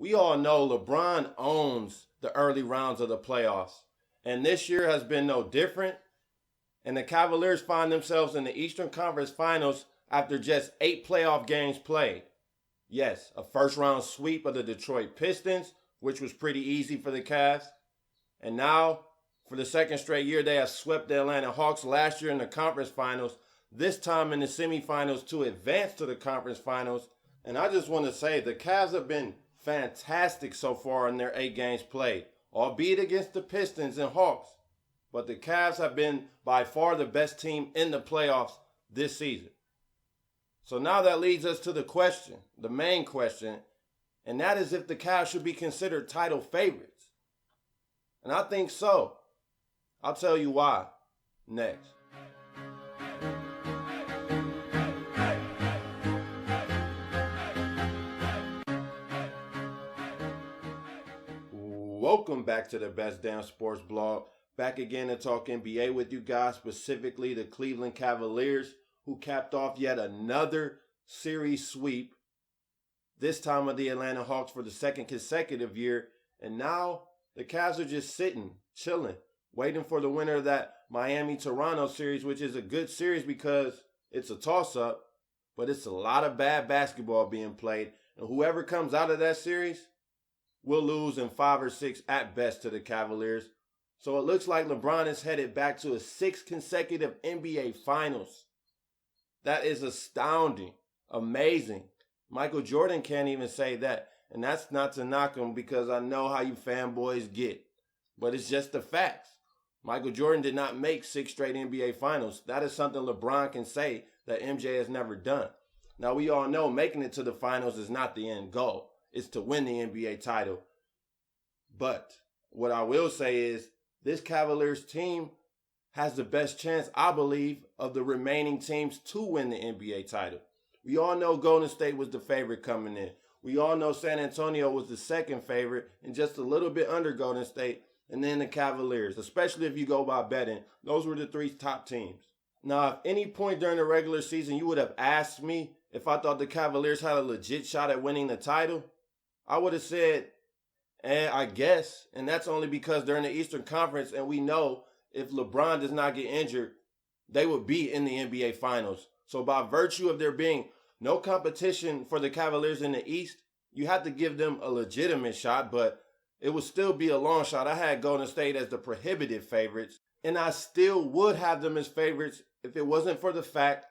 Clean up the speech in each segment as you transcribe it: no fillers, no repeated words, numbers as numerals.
We all know LeBron owns the early rounds of the playoffs, and this year has been no different. And the Cavaliers find themselves in the Eastern Conference Finals after just 8 playoff games played. Yes, a first round sweep of the Detroit Pistons, which was pretty easy for the Cavs. And now, for the second straight year, they have swept the Atlanta Hawks last year in the conference finals, this time in the semifinals to advance to the conference finals. And I just want to say the Cavs have been fantastic so far in their 8 games played, albeit against the Pistons and Hawks. But the Cavs have been by far the best team in the playoffs this season. So now that leads us to the question, the main question, and that is if the Cavs should be considered title favorites. And I think so. I'll tell you why next. Welcome back to the Best Damn Sports Blog. Back again to talk NBA with you guys, specifically the Cleveland Cavaliers, who capped off yet another series sweep, this time of the Atlanta Hawks for the second consecutive year. And now the Cavs are just sitting, chilling, waiting for the winner of that Miami-Toronto series, which is a good series because it's a toss-up, but it's a lot of bad basketball being played. And whoever comes out of that series will lose in 5 or 6 at best to the Cavaliers. So it looks like LeBron is headed back to his 6th consecutive NBA Finals. That is astounding, amazing. Michael Jordan can't even say that. And that's not to knock him because I know how you fanboys get. But it's just the facts. Michael Jordan did not make 6 straight NBA Finals. That is something LeBron can say that MJ has never done. Now we all know making it to the finals is not the end goal. It's to win the NBA title. But what I will say is this Cavaliers team has the best chance, I believe, of the remaining teams to win the NBA title. We all know Golden State was the favorite coming in. We all know San Antonio was the second favorite and just a little bit under Golden State. And then the Cavaliers, especially if you go by betting, those were the 3 top teams. Now, at any point during the regular season you would have asked me if I thought the Cavaliers had a legit shot at winning the title, I would have said, I guess. And that's only because they're in the Eastern Conference and we know if LeBron does not get injured, they would be in the NBA Finals. So by virtue of there being no competition for the Cavaliers in the East, you have to give them a legitimate shot, but it would still be a long shot. I had Golden State as the prohibitive favorites, and I still would have them as favorites if it wasn't for the fact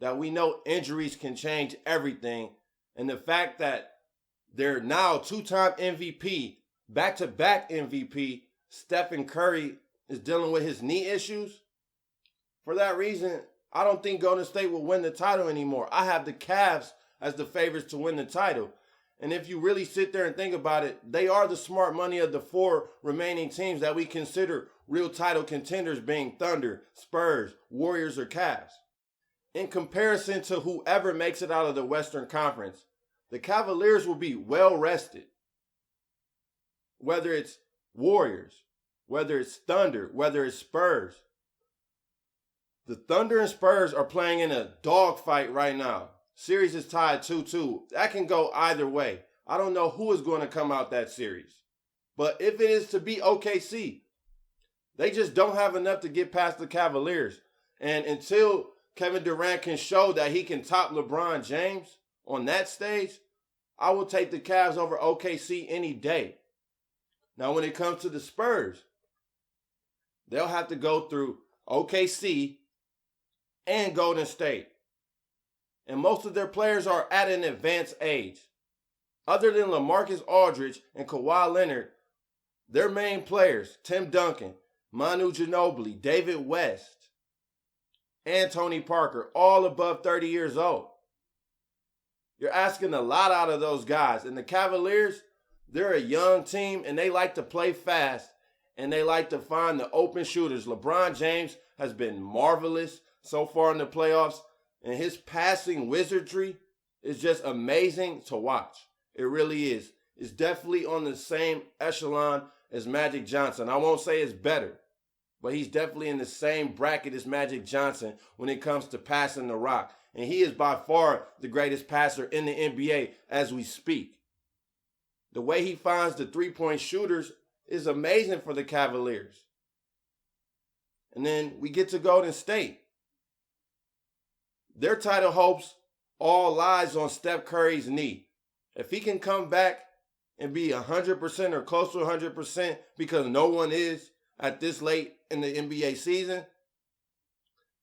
that we know injuries can change everything, and the fact that they're now 2-time MVP, back-to-back MVP, Stephen Curry, is dealing with his knee issues. For that reason, I don't think Golden State will win the title anymore. I have the Cavs as the favorites to win the title. And if you really sit there and think about it, they are the smart money of the 4 remaining teams that we consider real title contenders, being Thunder, Spurs, Warriors, or Cavs. In comparison to whoever makes it out of the Western Conference, the Cavaliers will be well rested. Whether it's Warriors, whether it's Thunder, whether it's Spurs. The Thunder and Spurs are playing in a dogfight right now. Series is tied 2-2. That can go either way. I don't know who is going to come out that series. But if it is to be OKC, they just don't have enough to get past the Cavaliers. And until Kevin Durant can show that he can top LeBron James on that stage, I will take the Cavs over OKC any day. Now, when it comes to the Spurs, they'll have to go through OKC and Golden State. And most of their players are at an advanced age. Other than LaMarcus Aldridge and Kawhi Leonard, their main players, Tim Duncan, Manu Ginobili, David West, and Tony Parker, all above 30 years old. You're asking a lot out of those guys. And the Cavaliers, they're a young team, and they like to play fast, and they like to find the open shooters. LeBron James has been marvelous so far in the playoffs, and his passing wizardry is just amazing to watch. It really is. It's definitely on the same echelon as Magic Johnson. I won't say it's better, but he's definitely in the same bracket as Magic Johnson when it comes to passing the rock. And he is by far the greatest passer in the NBA as we speak. The way he finds the three-point shooters is amazing for the Cavaliers. And then we get to Golden State. Their title hopes all lies on Steph Curry's knee. If he can come back and be 100% or close to 100%, because no one is at this late in the NBA season,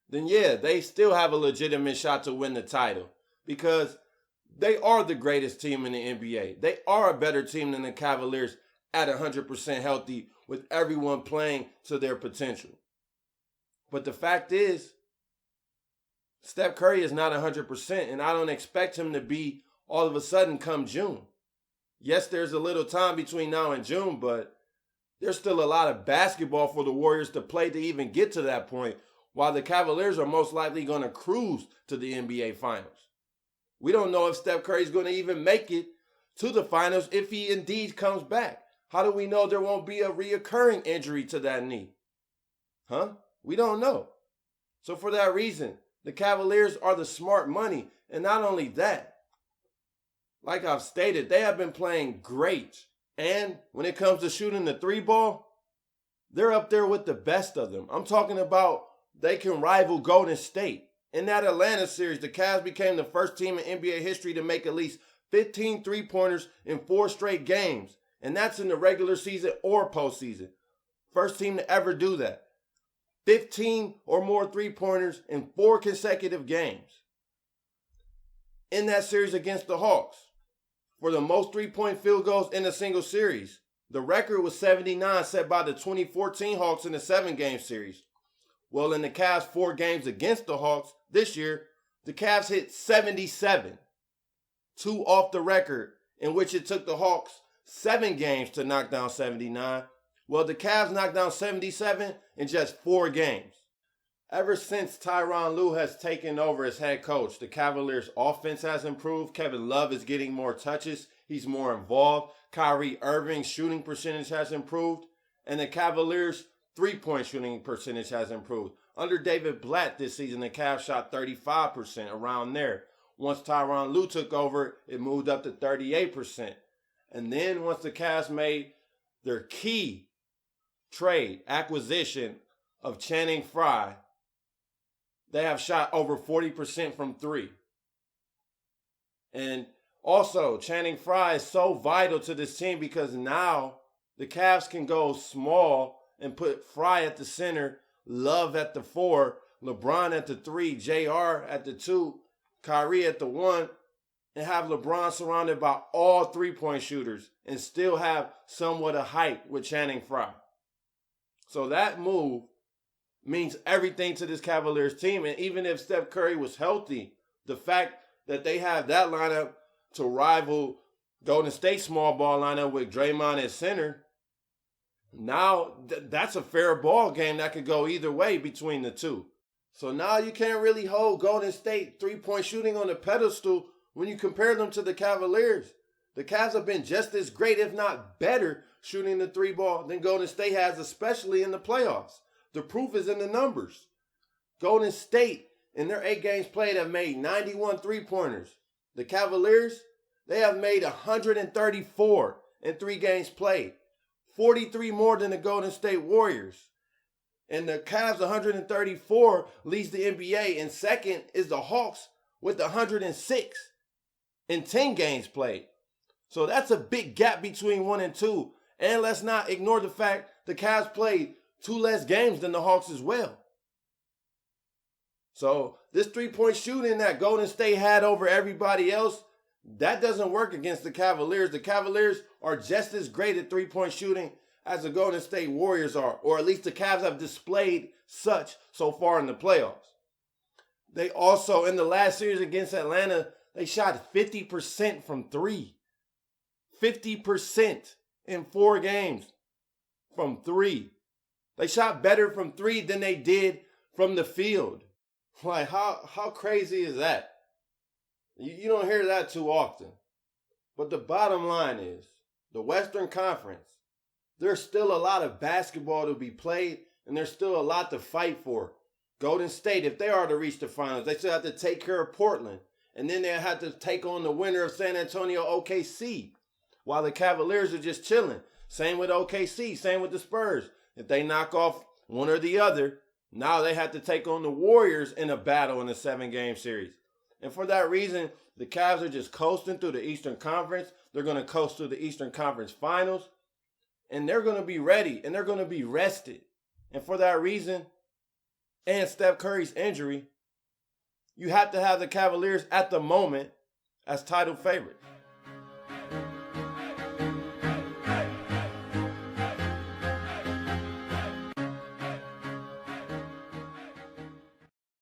then yeah, they still have a legitimate shot to win the title, because they are the greatest team in the NBA. They are a better team than the Cavaliers at 100% healthy, with everyone playing to their potential. But the fact is, Steph Curry is not 100%, and I don't expect him to be all of a sudden come June. Yes, there's a little time between now and June, but there's still a lot of basketball for the Warriors to play to even get to that point, while the Cavaliers are most likely going to cruise to the NBA Finals. We don't know if Steph Curry is going to even make it to the finals if he indeed comes back. How do we know there won't be a reoccurring injury to that knee? We don't know. So for that reason, the Cavaliers are the smart money. And not only that, like I've stated, they have been playing great. And when it comes to shooting the three ball, they're up there with the best of them. I'm talking about they can rival Golden State. In that Atlanta series, the Cavs became the first team in NBA history to make at least 15 three-pointers in 4 straight games. And that's in the regular season or postseason. First team to ever do that. 15 or more three-pointers in 4 consecutive games. In that series against the Hawks, for the most three-point field goals in a single series, the record was 79, set by the 2014 Hawks in the 7-game series. Well, in the Cavs' 4 games against the Hawks this year, the Cavs hit 77, 2 off the record, in which it took the Hawks 7 games to knock down 79. Well, the Cavs knocked down 77 in just 4 games. Ever since Tyronn Lue has taken over as head coach, the Cavaliers' offense has improved. Kevin Love is getting more touches. He's more involved. Kyrie Irving's shooting percentage has improved. And the Cavaliers' three-point shooting percentage has improved. Under David Blatt this season, the Cavs shot 35%, around there. Once Tyronn Lue took over, it moved up to 38%. And then once the Cavs made their key trade, acquisition of Channing Frye, they have shot over 40% from 3. And also, Channing Frye is so vital to this team because now the Cavs can go small and put Frye at the center, Love at the 4, LeBron at the 3, JR at the 2, Kyrie at the 1, and have LeBron surrounded by all three-point shooters and still have somewhat of height with Channing Frye. So that move means everything to this Cavaliers team. And even if Steph Curry was healthy, the fact that they have that lineup to rival Golden State small ball lineup with Draymond at center, now that's a fair ball game that could go either way between the two. So now you can't really hold Golden State three-point shooting on a pedestal when you compare them to the Cavaliers. The Cavs have been just as great, if not better, shooting the three ball than Golden State has, especially in the playoffs. The proof is in the numbers. Golden State, in their 8 games played, have made 91 three-pointers. The Cavaliers, they have made 134 in 3 games played. 43 more than the Golden State Warriors. And the Cavs' 134 leads the NBA, and second is the Hawks with 106 in 10 games played. So that's a big gap between 1 and 2. And let's not ignore the fact the Cavs played 2 less games than the Hawks as well. So this three-point shooting that Golden State had over everybody else, that doesn't work against the Cavaliers. The Cavaliers are just as great at three-point shooting as the Golden State Warriors are, or at least the Cavs have displayed such so far in the playoffs. They also, in the last series against Atlanta, they shot 50% from 3. 50% in 4 games from 3. They shot better from 3 than they did from the field. Like, how crazy is that? You don't hear that too often. But the bottom line is, the Western Conference, there's still a lot of basketball to be played, and there's still a lot to fight for. Golden State, if they are to reach the finals, they still have to take care of Portland. And then they have to take on the winner of San Antonio OKC. while the Cavaliers are just chilling. Same with OKC, same with the Spurs. If they knock off one or the other, now they have to take on the Warriors in a battle in a 7-game series. And for that reason, the Cavs are just coasting through the Eastern Conference. They're going to coast through the Eastern Conference Finals. And they're going to be ready, and they're going to be rested. And for that reason, and Steph Curry's injury, you have to have the Cavaliers at the moment as title favorites.